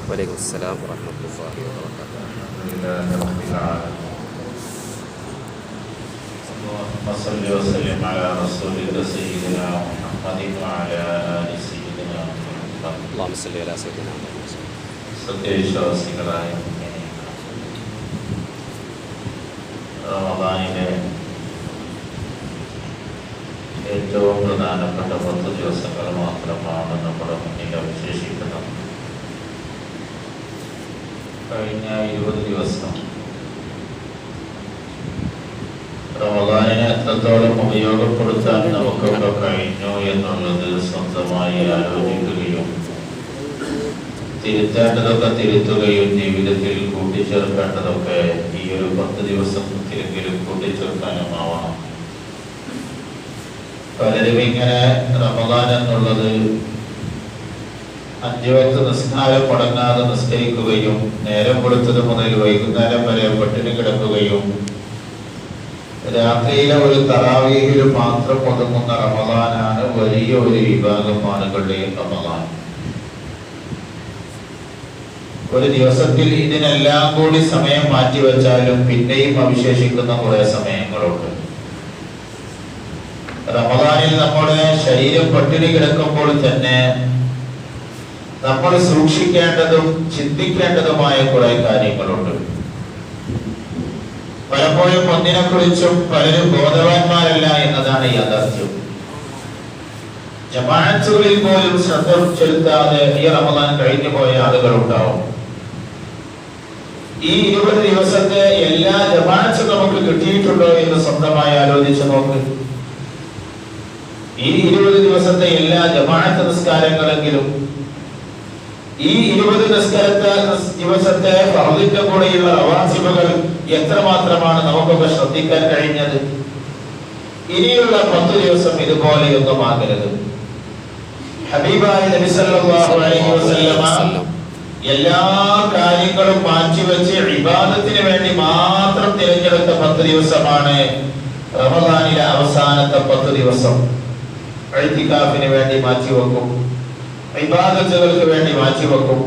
വലൈക്കും അസ്സലാം വറഹ്മത്തുള്ളാഹി വബറകാതുഹു. വസല്ലി വസല്ലിം അലാ റസൂലിക സയ്യിദിനാ മുഹമ്മദിൻ വഅലാ ആലി സയ്യിദിനാ മുഹമ്മദ്. അല്ലാഹുമ്മ സ്വല്ലി അലാ സയ്യിദിനാ മുഹമ്മദ്. സത്യവിശ്വാസികളായ റമദാനിലെ ഏറ്റവും പ്രധാനപ്പെട്ട 10 ദിവസങ്ങൾ മാത്രമാണ് നമ്മുടെ മുന്നിൽ അവശേഷിക്കുന്നത്. കഴിഞ്ഞ 20 ദിവസം റമദാനിനെ എത്രത്തോളം ഉപയോഗപ്പെടുത്താൻ നമുക്കൊക്കെ കഴിഞ്ഞു എന്നുള്ളത് സ്വന്തമായി ആലോചിക്കുകയും തിരുത്തേണ്ടതൊക്കെ തിരുത്തുകയും ജീവിതത്തിൽ കൂട്ടിച്ചേർക്കേണ്ടതൊക്കെ ഈ ഒരു 10 ദിവസത്തിലെങ്കിലും കൂട്ടിച്ചേർക്കാനുമാവണം. പലരും ഇങ്ങനെ റമദാൻ എന്നുള്ളത് 5 വക്ത് നിസ്കാരം മുടങ്ങാതെ നിസ്കരിക്കുകയും നേരം വെളുത്തത് മുതൽ വൈകുന്നേരം വരെ പട്ടിണി കിടക്കുകയും രാത്രിയിലെ ഒരു തറാവീഹിൽ മാത്രം ഒതുങ്ങുന്ന റമദാനാണ് വലിയ ഒരു വിഭാഗം ആളുകളുടെയും റമദാൻ. ഒരു ദിവസത്തിൽ ഇതിനെല്ലാം കൂടി സമയം മാറ്റിവെച്ചാലും പിന്നെയും അവശേഷിക്കുന്ന കുറെ സമയങ്ങളുണ്ട്. റമദാനിൽ നമ്മുടെ ശരീരം പട്ടിണി കിടക്കുമ്പോൾ തന്നെ നമ്മൾ സൂക്ഷിക്കേണ്ടതും ചിന്തിക്കേണ്ടതുമായ കുറെ കാര്യങ്ങളുണ്ട്. പലപ്പോഴും ഒന്നിനെ കുറിച്ചും പലരും ബോധവാന്മാരല്ല എന്നതാണ് യാഥാർത്ഥ്യം. ജമാഅത്തുകളിൽ പോലും ശ്രദ്ധ ചെലുത്താതെ ഈ റമദാൻ കഴിഞ്ഞു പോയ ആളുകളുണ്ടാവും. ഈ 20 ദിവസത്തെ എല്ലാ ജമാഅത്തും നമുക്ക് കിട്ടിയിട്ടുണ്ടോ എന്ന് സ്വന്തമായി ആലോചിച്ച് നോക്ക്. ഈ 20 ദിവസത്തെ എല്ലാ ജമാഅത്ത് നിസ്കാരങ്ങളെങ്കിലും ഈ 20 ദിവസത്തെ ഫർദിന്റെ കൂടെയുള്ള റവാസിബുകൾ എത്രമാത്രമാണ് നമുക്കൊക്കെ ശ്രദ്ധിക്കാൻ കഴിഞ്ഞത്? ഇനിയുള്ള 10 ദിവസം ഇതുപോലെയൊന്നും ആകരുത്. ഹബീബായ നബി സല്ലല്ലാഹു അലൈഹി വസല്ലമ എല്ലാ കാര്യങ്ങളും മാറ്റിവെച്ച് ഇബാദത്തിന് വേണ്ടി മാത്രം തിരഞ്ഞെടുത്ത 10 ദിവസമാണ് റമദാനിലെ അവസാനത്തെ 10 ദിവസം. ഇഅ്തികാഫിന് വേണ്ടി മാറ്റിവെക്കും, ഇബാദത്തുകൾക്ക് വേണ്ടി മാറ്റിവെക്കും.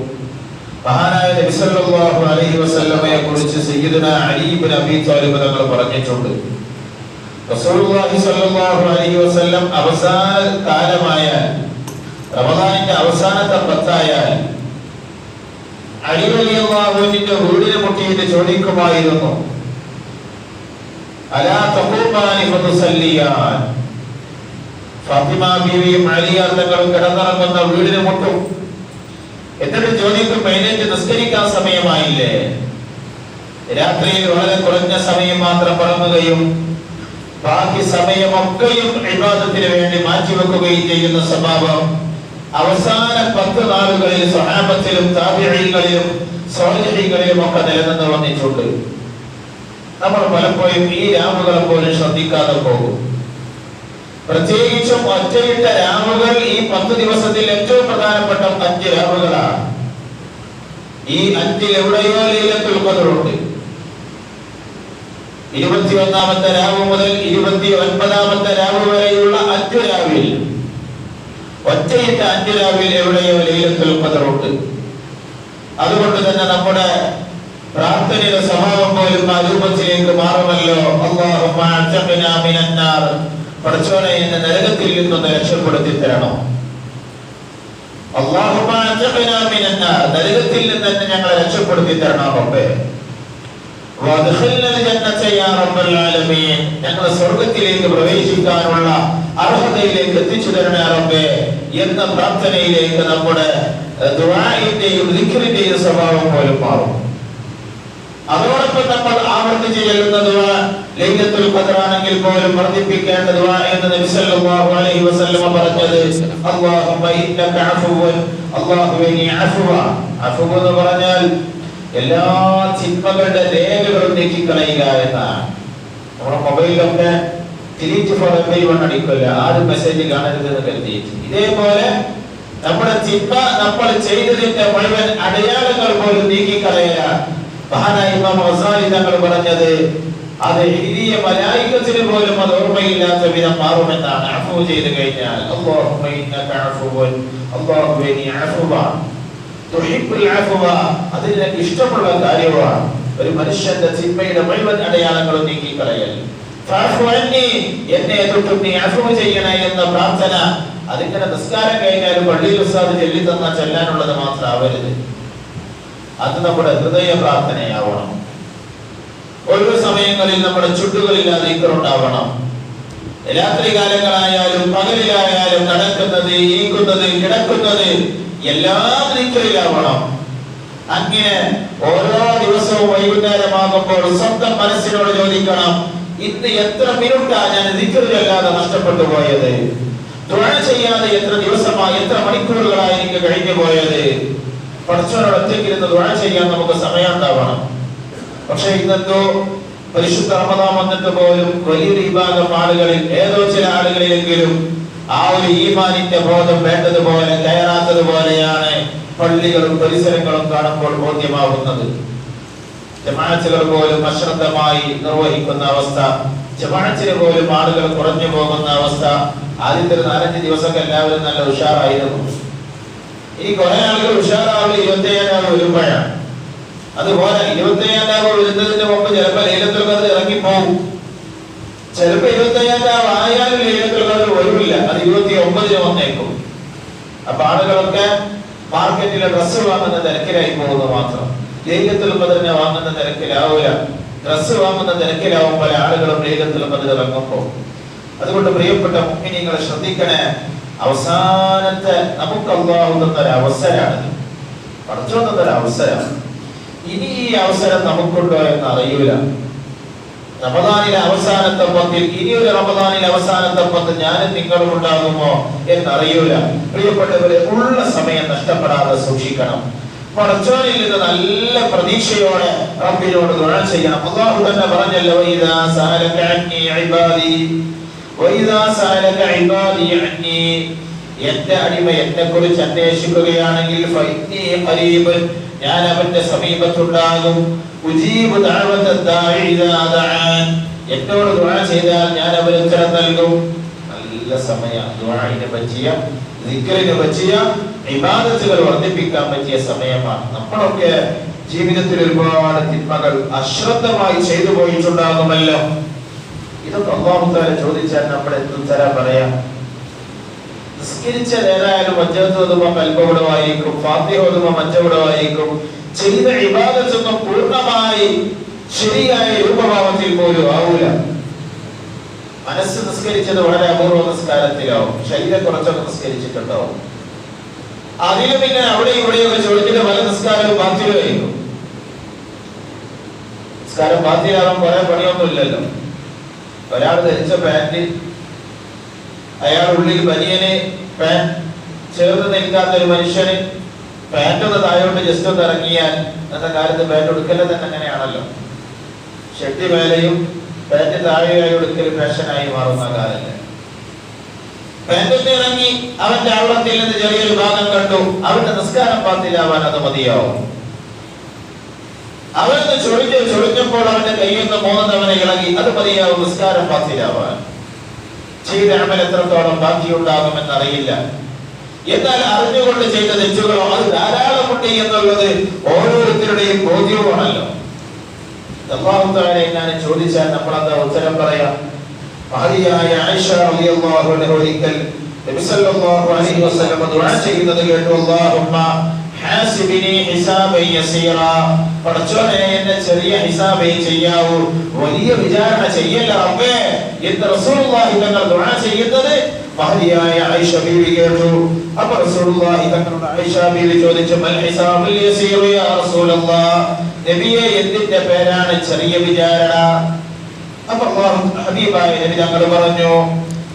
മഹാനായ നബി സല്ലല്ലാഹു അലൈഹി വസല്ലമയെ കുറിച്ച് സയ്യിദുനാ അലി ഇബ്നു അബീ ത്വാലിബ് തങ്ങൾ പറഞ്ഞിട്ടുണ്ട്. റസൂലുള്ളാഹി സ്വല്ലല്ലാഹു അലൈഹി വസല്ലം അവസാന കാലമായ റമദാനിന്റെ അവസാനത്തെ 10 ആയാൽ അലി റളിയല്ലാഹു അൻഹുവിന്റെ വീടിനെ മുട്ടിയിട്ട് ചോദിക്കുമായിരുന്നു, അലാ തഖൂമാനി ഫതുസല്ലിയാൻ. ഫാത്തിമ ബീവിയും അലിയാർ തങ്ങളും കിടന്നിറങ്ങുന്ന വീടിനെ മുട്ടും. എന്നിട്ട് ചോദിക്കും, എഴുന്നേറ്റ് നിസ്കരിക്കാൻ സമയമായില്ലേ? രാത്രിയിൽ വളരെ കുറഞ്ഞ സമയം മാത്രം ഉറങ്ങുകയും ബാക്കി സമയമൊക്കെയും ഇബാദത്തിന് വേണ്ടി മാറ്റിവെക്കുകയും ചെയ്യുന്ന സ്വഭാവം അവസാന 10 നാളുകളിൽ സ്വഹാബത്തിലും താബിഈകളിലും സ്വാലിഹീകളിലും ഒക്കെ നിലനിന്ന് വന്നിട്ടുണ്ട്. നമ്മൾ പലപ്പോഴും ഈ രാവുകളെ പോലും ശ്രദ്ധിക്കാതെ പോകും. പ്രത്യേകിച്ചും ഒറ്റയിട്ട രാവുകൾ ഈ 10 ദിവസത്തിൽ ഏറ്റവും പ്രധാനപ്പെട്ട 5 രാവുകളാണ്. ഈ 5-ൽ എവിടെയോ ലൈലത്തുൽ ഖദ്റുണ്ട്. 21-ാമത്തെ രാവ് മുതൽ 29-ാമത്തെ രാവ് വരെയുള്ള 5 രാവിൽ, ഒറ്റയിട്ട 5 രാവിൽ എവിടെയോ ലൈലത്തുൽ ഖദ്റുണ്ട്. അതുകൊണ്ട് തന്നെ നമ്മുടെ പ്രാർത്ഥനയുടെ സ്വഭാവം പോലും ആ രൂപത്തിലേക്ക് മാറുമല്ലോ. അല്ലാഹുമ്മ അഅ്തിഖ്നാ മിനന്നാർ, പടച്ചോനെ എന്നെ നരകത്തിൽ നിന്ന് രക്ഷപ്പെടുത്തി തരണം. അല്ലാഹുമ്മ അഅ്തിഖ്നാ മിനന്നാർ, നരകത്തിൽ നിന്ന് എന്നെ ഞങ്ങളെ രക്ഷപ്പെടുത്തി തരണം റബ്ബേ. വദ്ഖിൽനൽ ജന്നത യാ റബ്ബൽ ആലമീൻ, ഞങ്ങളെ സ്വർഗ്ഗത്തിലേക്ക് പ്രവേശിക്കാനുള്ള അർഹതയിലേക്ക് എത്തിച്ചു തരണേ റബ്ബേ എന്ന പ്രാർത്ഥനയിലേക്ക് നമ്മുടെ ദുആഇന്റെയും ദിക്റിന്റെയും സ്വഭാവം പോലും മാറും. അതോടൊപ്പം നമ്മൾ ആവർത്തിച്ച് ചെല്ലുന്ന ദുആ ലൈലത്തുൽ ഖദ്റാണെങ്കിൽ പോലും വർദ്ധിപ്പിക്കേണ്ട ദുആ എന്ന് നബി സല്ലല്ലാഹു അലൈഹി വസല്ലം പറഞ്ഞത്, അല്ലാഹുമ്മ ഇന്നക അഫുവൻ, അല്ലാഹുവേ നീ അഫുവ. അഫു എന്ന് പറഞ്ഞാൽ എല്ലാ തിന്മകളുടെ രേഖകളും നീക്കിക്കളയുക എന്നാണ്. നമ്മുടെ മൊബൈലൊക്കെ ഡിലീറ്റ് ഫോർ എവരിവൺ അടിക്കില്ല, ആരും മെസ്സേജ് കാണരുത് എന്ന് കരുതിയിട്ട്. ഇതേപോലെ നമ്മുടെ തിന്മ നമ്മൾ ചെയ്തതിന്റെ മുഴുവൻ അടയാളങ്ങൾ പോലും നീക്കിക്കളയുക. മഹാനായ ഇമാം ഗസാലി തങ്ങൾ പറഞ്ഞത്, അത് ഹിദിയ മലായികത്തിന് പോലും അത് ഓർമ്മയില്ലാത്ത വിധം മാറുമെന്നാണ്. അഫു ചെയ്തു കഴിഞ്ഞാൽ അല്ലാഹുമ്മ ഇന്നക അഫുവൻ, അല്ലാഹുവേ നീ അഫുവ. തുഹിബ്ബുൽ അഫ്വ, അത് നിനക്ക് ഇഷ്ടമുള്ള കാര്യമാണ്. ഒരു മനുഷ്യന്റെ തിന്മയുടെ മുഴുവൻ അടയാളങ്ങളും നീക്കിക്കളയൽ. ഫഅഫു അന്നി, എന്നെ തൊട്ട് നീ അഫ്വ ചെയ്യണേ എന്ന പ്രാർത്ഥന. അതിങ്ങനെ നിസ്കാരം കഴിഞ്ഞാലും പള്ളിയിൽ ഉസ്താദ് ചൊല്ലി തന്ന ചൊല്ലാനുള്ളത് മാത്രമാവരുത്. അത് നമ്മുടെ ഹൃദയ പ്രാർത്ഥനയാവണം. ഒഴിവ് സമയങ്ങളിൽ നമ്മുടെ ചുണ്ടുകളില്ലാതെ ദിക്റുണ്ടാവണം. രാത്രി കാലങ്ങളായാലും പകലിലായാലും നടക്കുന്നത്, ഈക്കുന്നത്, കിടക്കുന്നത് എല്ലാം ദിക്റിലാവണം. അങ്ങനെ ഓരോ ദിവസവും വൈകുന്നേരമാകുമ്പോൾ സ്വന്തം മനസ്സിനോട് ചോദിക്കണം, ഇന്ന് എത്ര മിനിറ്റാ ഞാൻ ദിക്റിലല്ലാതെ നഷ്ടപ്പെട്ടു പോയത്? ദുആ ചെയ്യാതെ എത്ര ദിവസമായി, എത്ര മണിക്കൂറുകളായി എനിക്ക് കഴിഞ്ഞു പോയത്? പടച്ചവനോട് ഒറ്റയ്ക്കിരുന്ന് ദുആ ചെയ്യാൻ നമുക്ക് സമയം ഉണ്ടാവണം. പക്ഷെ ഇന്നെന്തോ പരിശുദ്ധ റമദാൻ വന്നിട്ട് പോലും വലിയൊരു വിഭാഗം ആളുകളിൽ, ഏതോ ചില ആളുകളിലെങ്കിലും ആ ഒരു ഈമാനിന്റെ ബോധം വേണ്ടതുപോലെ കയറാത്തതുപോലെയാണ് പള്ളികളും പരിസരങ്ങളും കാണുമ്പോൾ ബോധ്യമാവുന്നത്. ജമാഅത്തുകൾ പോലും അശ്രദ്ധമായി നിർവഹിക്കുന്ന അവസ്ഥ, ജമാഅത്തിന് പോലും ആളുകൾ കുറഞ്ഞു പോകുന്ന അവസ്ഥ. ആദ്യത്തെ 4-5 ദിവസമൊക്കെ എല്ലാവരും നല്ല ഉഷാറായിരുന്നു. ഈ കുറെ ആളുകൾ ഉഷാറാവുക 27 വരുമ്പോഴാണ്. അതുപോലെ 27 വരുന്നതിന്റെ മുമ്പ് ചിലപ്പോൾ ലൈലത്തുൽ ഖദ്ർ ഇറങ്ങിപ്പോവും. ചിലപ്പോ 27 ആയാലും ലൈലത്തുൽ ഖദ്ർ വരില്ല, അത് 29 വന്നേക്കും. അപ്പൊ ആളുകളൊക്കെ മാർക്കറ്റിലെ ഡ്രസ്സ് വാങ്ങുന്ന തിരക്കിലായി പോകുന്നു മാത്രം. ലൈലത്തുൽ ഖദ്റിനെ വാങ്ങുന്ന തിരക്കിലാവൂല, ഡ്രസ്സ് വാങ്ങുന്ന തിരക്കിലാവുമ്പോൾ ആളുകളും ലൈലത്തുൽ ഖദ്ർ ഇറങ്ങുമ്പോൾ. അതുകൊണ്ട് പ്രിയപ്പെട്ട മുഅ്മിനീങ്ങളെ ശ്രദ്ധിക്കണേ. അവസാനത്തെ നമുക്ക് അല്ലാഹു തന്ന അവസരമാണ്, പടച്ചോൻ തന്ന അവസരം. ഇനി ഈ അവസരം നമുക്കുണ്ടോ എന്ന് അറിയൂല. റമദാനിലെ അവസാനത്തെ പത്തിൽ, ഇനിയൊരു റമദാനിലെ അവസാനത്തെ പത്ത് ഞാനും നിങ്ങളും ഉണ്ടാകുമോ എന്നറിയൂല. പ്രിയപ്പെട്ടവരെ, ഉള്ള സമയം നഷ്ടപ്പെടാതെ സൂക്ഷിക്കണം. പടച്ചോനിൽ നിന്ന് നല്ല പ്രതീക്ഷയോടെ റബ്ബിനോട് ദുആ ചെയ്യണം. അല്ലാഹു തന്നെ പറഞ്ഞല്ലോ, വഇദാ സഅലക അന്നി ഇബാദി വഇദാ സഅലക ഇബാദി അന്നി, എന്റെ അടിമ എന്നെ കുറിച്ച് അന്വേഷിക്കുകയാണെങ്കിൽ ഫഇന്നി ഖരീബ്, ഞാൻ അവന്റെ സമീപത്തുണ്ടാകും. ഉജീബു ദഅവത ദാഇ ഇദാ ദഅൻ, എന്നോട് ദുആ ചെയ്താൽ ഞാൻ അവന് ഉത്തരം നൽകും. നല്ല സമയം ദുആഇനെ പറ്റിയ, ദിക്റിനെ പറ്റിയ, ഇബാദത്തുകൾ വർദ്ധിപ്പിക്കാൻ പറ്റിയ സമയമാണ്. നമ്മളൊക്കെ ജീവിതത്തിൽ ഒരുപാട് തിന്മകൾ അശ്രദ്ധമായി ചെയ്തു പോയിട്ടുണ്ടാകുമല്ലോ. ഇതൊക്കെ അല്ലാഹു തആല ചോദിച്ചാൽ നമ്മൾ എന്തുത്തരം പറയാം? നിസ്കരിച്ച നേരായാലും വജ്ജത്തുമ കൽബുടവായിരിക്കും, ഫാത്തിഹതുമ മജ്ജുടവായിരിക്കും. ചെയ്ത ഇബാദത്തൊന്നും പൂർണ്ണമായി ശരിയായ രൂപഭാവത്തിൽ പോലും ആവൂല. മനസ്സ് നിസ്കരിച്ചത് വളരെ അപൂർവ നിസ്കാരത്തിലാവും, ശരീരം കുറച്ചൊക്കെ നിസ്കരിച്ചിട്ടുണ്ടാവും. അതിലും പിന്നെ അവിടെ ഇവിടെയൊക്കെ ചോദിച്ചിട്ട് പല നിസ്കാരവും ബാത്തിലായിരിക്കും. നിസ്കാരം ബാത്തിലാവാൻ കുറെ പണിയൊന്നുമില്ലല്ലോ. ഒരാൾ ധരിച്ച പാന്റ്, അയാൾ ഉള്ളിൽ ബനിയന് പാന്റ് ചേർന്ന് നിൽക്കാത്ത ഒരു മനുഷ്യന് പാന്റ് ഒന്ന് താഴോട്ട് ജസ്റ്റ് ഒന്ന് ഇറങ്ങിയാൽ, അന്നത്തെ കാലത്ത് പാന്റ് എടുക്കല് തന്നെ അങ്ങനെയാണല്ലോ. ഷെട്ടി മേലെയും പാന്റ് താഴെയായി എടുക്കൽ ഫാഷനായി മാറുന്ന കാലത്ത് പാന്റിൽ ഇറങ്ങി അവന്റെ ആവളത്തിൽ നിന്ന് ചെറിയൊരു ഭാഗം കണ്ടു, അവന്റെ നിസ്കാരം പാത്തിലാവാൻ അത് മതിയാവും. അവനൊന്ന് ചൊളിഞ്ഞപ്പോൾ അവന്റെ കയ്യിൽ നിന്ന് 3 തവണ ഇളകി, അത് മതിയാവും നിസ്കാരം പാത്തിലാവാൻ. ചെയ്ത അമൽ എത്രത്തോളം ബാക്കിയുണ്ടാകുമെന്ന് അറിയില്ല. എന്നാൽ അറിഞ്ഞുകൊണ്ട് ചെയ്ത തെറ്റുകളോ അത് ധാരാളമുണ്ട് എന്നുള്ളത് ഓരോരുത്തരുടെയും ബോധ്യവുമാണല്ലോ. അല്ലാഹു തആല എങ്ങനെ ചോദിച്ചാൽ നമ്മളെന്താ ഉത്തരം പറയാം? മഹദിയായ ആയിഷ റളിയല്ലാഹു അൻഹ ഒരിക്കൽ നബി സല്ലല്ലാഹു അലൈഹി വസല്ലം ദുആ ചെയ്യുന്നത് കേട്ടു. അല്ലാഹുമ്മ ഹാസിബിനി ഹിസാബൻ യസീറാ, പടച്ചോനെ എന്നെ ചെറിയ ഹിസാബേ ചെയ്യാവൂ, വലിയ വിചാരണ ചെയ്യല്ല റബ്ബേ എന്ന് റസൂലുള്ളാഹി തങ്ങൾ ദുആ ചെയ്യുന്നത് മഹദിയായ ആയിഷ ബീവി കേട്ടു. അപ്പോൾ റസൂലുള്ളാഹി തങ്ങളോട് ആയിഷ ബീവി ചോദിച്ചു, മൽ ഹിസാബുൽ യസീറു യാ റസൂലല്ലാഹ്, നബിയെ എന്തിന്റെ പേരാണ് ചെറിയ വിചാരണ? അപ്പോൾ ഹബീബായ നബി തങ്ങൾ പറഞ്ഞു,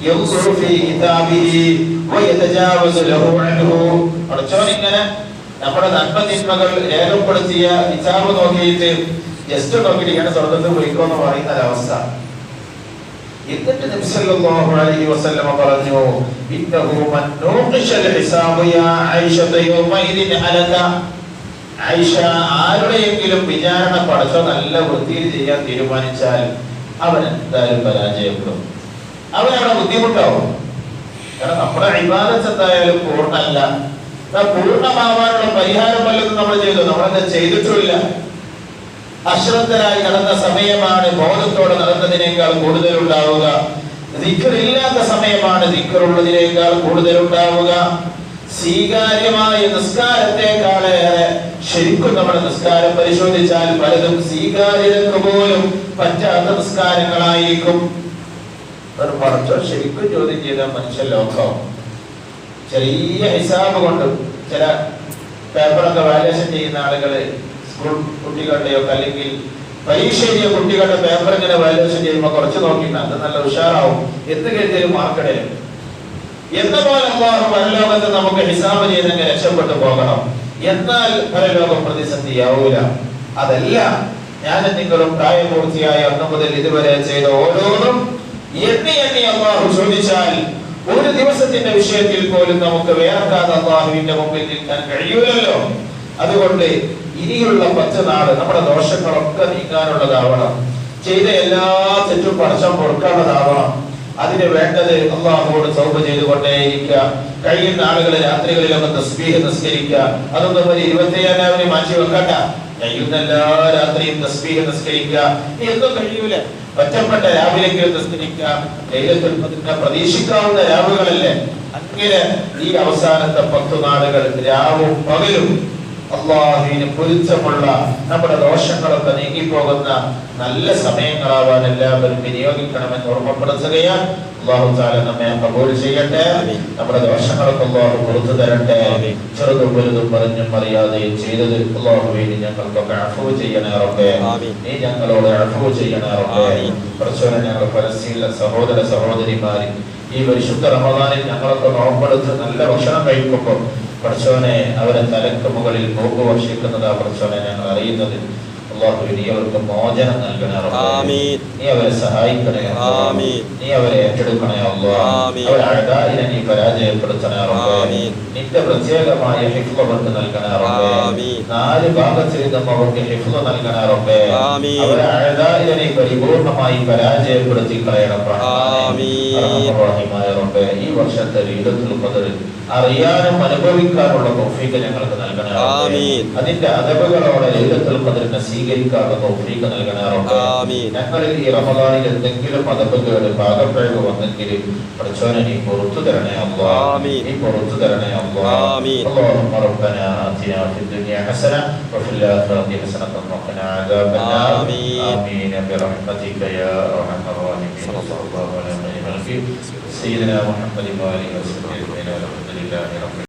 യൻസുറു ഫീ കിതാബിഹി വയതജാവസു ലഹു അൻഹു, പടച്ചോൻ ഇങ്ങനെ നമ്മുടെ നന്മ തിന്മകൾ രേഖപ്പെടുത്തിയ കിതാബ് നോക്കിയിട്ട് ജസ്റ്റ് നോക്കിയിട്ടാണ് സ്വർഗ്ഗത്തിൽ പോയിക്കോന്ന് പറയുന്ന ഒരവസ്ഥ. എന്നിട്ട് നബി സല്ലല്ലാഹു അലൈഹി വസല്ലം പറഞ്ഞു, ഇന്നഹു മൻ നൂഖിശൽ ഹിസാബു യാ ആയിഷ യൗമഇദിൻ അലക, ആയിഷ ആരുടെയെങ്കിലും വിചാരണ പടച്ചോ നല്ല വൃത്തിയിൽ ചെയ്യാൻ തീരുമാനിച്ചാൽ അവൻ എന്തായാലും പരാജയപ്പെടും, അവനവിടെ ബുദ്ധിമുട്ടാവും. കാരണം നമ്മുടെ ഇബാദത്ത് എന്തായാലും പൂർണ്ണമല്ല. പൂർണ്ണമാവാനുള്ള പരിഹാരം വല്ലതും നമ്മൾ ചെയ്തു? നമ്മളത് ചെയ്തിട്ടില്ല. അശ്രദ്ധരായി നടന്ന സമയമാണ് ബോധത്തോടെ നടന്നതിനേക്കാൾ കൂടുതൽ ഉണ്ടാവുക. ദിക്റില്ലാത്ത സമയമാണ് ദിക്റുള്ളതിനേക്കാൾ കൂടുതൽ ഉണ്ടാവുക. സ്വീകാര്യമായ നിസ്കാരത്തെക്കാളേറെ ശരിക്കും നമ്മുടെ നിസ്കാരം പരിശോധിച്ചാൽ പലതും സ്വീകാര്യതക്ക് പോലും പറ്റാത്ത നിസ്കാരങ്ങളായിരിക്കും. ഒരു പടച്ചോൻ ശരിക്കും ചോദ്യം ചെയ്ത മനുഷ്യ ലോകം ചെറിയ ഹിസാബ് കൊണ്ട് ചില പേപ്പറൊക്കെ വാല്യുവേഷൻ ചെയ്യുന്ന ആളുകള് സ്കൂൾ കുട്ടികളുടെയോ അല്ലെങ്കിൽ പരീക്ഷ എഴുതിയ കുട്ടികളുടെ പേപ്പർ ഇങ്ങനെ വാല്യുവേഷൻ ചെയ്യുമ്പോൾ കുറച്ച് നോക്കിയിട്ട് അത് നല്ല ഉഷാറാവും എന്ന് കരുതിയൊരു മാർക്കിടലും എന്ന പോലെ അല്ലാഹു പരലോകത്ത് നമുക്ക് ഹിസാബ് ചെയ്തങ്ങ് രക്ഷപ്പെട്ടു പോകണം. എന്നാൽ പരലോകം പ്രതിസന്ധിയാവൂല. അതല്ല, ഞാനും നിങ്ങളും പ്രായപൂർത്തിയായ അന്ന് മുതൽ ഇതുവരെ ചെയ്ത ഓരോന്നും എണ്ണി എണ്ണി അല്ലാഹു ചോദിച്ചാൽ ഒരു ദിവസത്തിന്റെ വിഷയത്തിൽ പോലും നമുക്ക് വേർക്കാതെ അല്ലാഹുവിന്റെ മുമ്പിൽ നിൽക്കാൻ കഴിയൂലല്ലോ. അതുകൊണ്ട് ഇനിയുള്ള 10 നാള് നമ്മുടെ ദോഷങ്ങളൊക്കെ നീക്കാനുള്ളതാവണം. ചെയ്ത എല്ലാ തെറ്റും പടച്ചോൻ പൊറുക്കാനുള്ളതാവണം. അതിന് വേണ്ടത് അല്ലാഹുവോട് തൗബ ചെയ്തുകൊണ്ടേയിരിക്കുക. കഴിയുന്ന ആളുകൾ രാത്രികളിലൊക്കെ തസ്ബീഹ് നിസ്കരിക്കുക. അതൊന്നും ഒരു 27 മാറ്റി വെക്കണ്ട. കഴിയുന്ന എല്ലാ രാത്രിയും തസ്ബീഹ് നിസ്കരിക്കുക. എന്നും കഴിയൂല, ഒറ്റപ്പെട്ട രാവിലെങ്കിലും നിസ്കരിക്കുക. ലൈലത്തുൽ ഖദ്റിനെ പ്രതീക്ഷിക്കാവുന്ന രാവുകളല്ലേ. അങ്ങനെ ഈ അവസാനത്തെ 10 നാളുകൾ രാവും പകലും അല്ലാഹുവിന് പൊരുത്തമുള്ള നമ്മുടെ ദോഷങ്ങളൊക്കെ നീങ്ങിപ്പോകുന്ന നല്ല സമയങ്ങളാവാൻ എല്ലാവരും വിനിയോഗിക്കണമെന്ന് ഓർമ്മപ്പെടുത്തുകയാണ്. അല്ലാഹു തആല നമ്മെ കബൂൽ ചെയ്യട്ടെ. നമ്മുടെ ദോഷങ്ങളൊക്കെ അല്ലാഹു പുറത്തു തരട്ടെ. ചെറുതും വലുതും പറഞ്ഞും അറിയാതെയും ചെയ്തത് അല്ലാഹുവിന് ഞങ്ങൾക്കൊക്കെ അഫ്വ ചെയ്യണേ റബ്ബേ. നീ ഞങ്ങളോട് അഫ്വ ചെയ്യണേ റബ്ബേ. പ്രശ്നം ഞങ്ങൾ ഫലസ്തീനിലെ സഹോദര സഹോദരിമാര് ഈ പരിശുദ്ധ റമദാനിൽ ഞങ്ങളൊക്കെ നോമ്പെടുത്ത് നല്ല ഭക്ഷണം കഴിക്കുമ്പോൾ പടച്ചോനെ അവരെ തലക്ക് മുകളിൽ നോമ്പ് വർഷിക്കുന്നത് ആ പടച്ചോനെ ഞങ്ങൾ അറിയുന്നത്. അല്ലാഹുവേ, നീ അവർക്ക് മോചനം നൽകണേ റബ്ബേ. നീ അവരെ സഹായിക്കണേ റബ്ബേ. നീ അവരെ ഏറ്റെടുക്കണേ അല്ലാഹ്. അവരെ അഅദാഇനെ നീ പരാജയപ്പെടുത്തണേ റബ്ബേ. നിന്റെ പ്രത്യേകമായ ഹിഫ്ള് അവർക്ക് നൽകണേ റബ്ബേ. 4 ഭാഗത്തിൽ നിന്നും അവർക്ക് ഹിഫ്ള് നൽകണേ റബ്ബേ. അവരെ അഅദാഇനെ നീ പരിപൂർണമായി പരാജയപ്പെടുത്തി കളയണം റഹ്മാനായ റബ്ബേ. ഈ വർഷത്തെ ലൈലത്തുൽ ഖദ്ർ അറിയാനും അനുഭവിക്കാനുള്ള തൗഫീഖ് ഞങ്ങൾക്ക് നൽകണേ റബ്ബേ. അതിന്റെ അദബുകളോടെ ലൈലത്തുൽ ഖദ്റിനെ സ്വീകരിക്കാനുള്ള തൗഫീഖ് നൽകണേ റബ്ബേ. ഞങ്ങളിൽ ഈ റമദാനിൽ എന്തെങ്കിലും അദബുകൾ ഭാഗപ്പിഴവ് വന്നെങ്കിൽ പടച്ചോനെ നീ പുറത്തു തരണേ അല്ലാഹ്. നീ പുറത്തു തരണേ അല്ലാഹ്. اللهم ربنا آتنا في الدنيا حسنة وفي الآخرة حسنة وقنا عذاب النار. آمين برحمتك يا أرحم الراحمين. صلى الله على سيدنا محمد وآله وصحبه أجمعين. الحمد لله رب العالمين.